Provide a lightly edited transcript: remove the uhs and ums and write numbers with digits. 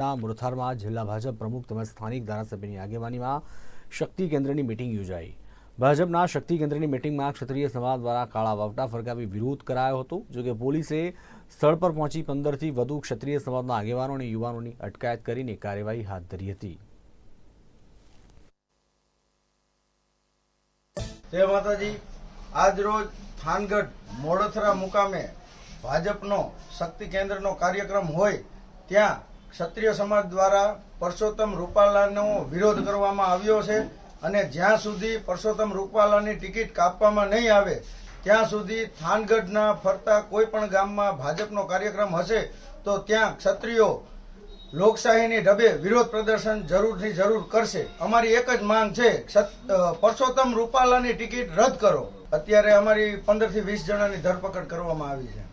મુરથારમાં જિલ્લા ભાજપ પ્રમુખ તેમજ સ્થાનિક ધારાસભ્યની આગેવાનીમાં શક્તિ કેન્દ્રની મીટિંગ યોજાઈ। ભાજપના શક્તિ કેન્દ્રની મીટિંગમાં ક્ષત્રિય સમાજ દ્વારા કાળા વાવટા ફરકાવી વિરોધ કરાયો હતો। જોકે પોલીસે સ્થળ પર પહોંચી 15થી વધુ ક્ષત્રિય સમાજના આગેવાનો અને યુવાનોની અટકાયત કરીને કાર્યવાહી હાથ ધરી હતી। જય માતાજી। આજ રોજ થાનગઢ મોડથરા મુકામે ભાજપનો શક્તિ કેન્દ્રનો કાર્યક્રમ હોય ત્યાં ક્ષત્રિય સમાજ દ્વારા પરસોત્તમ રૂપાલાનો વિરોધ કરવામાં આવ્યો છે અને જ્યાં સુધી પરસોત્તમ રૂપાલાની ટિકિટ કાપવામાં નહીં આવે ત્યાં સુધી થાનગઢના ફરતા કોઈ પણ ગામમાં ભાજપનો કાર્યક્રમ હશે તો ત્યાં ક્ષત્રિયો લોકશાહીની ઢબે વિરોધ પ્રદર્શન જરૂરથી જરૂર કરશે। અમારી એક જ માંગ છે, પરસોત્તમ રૂપાલાની ટિકિટ રદ કરો। અત્યારે અમારી 15 થી 20 જણાની ધરપકડ કરવામાં આવી છે।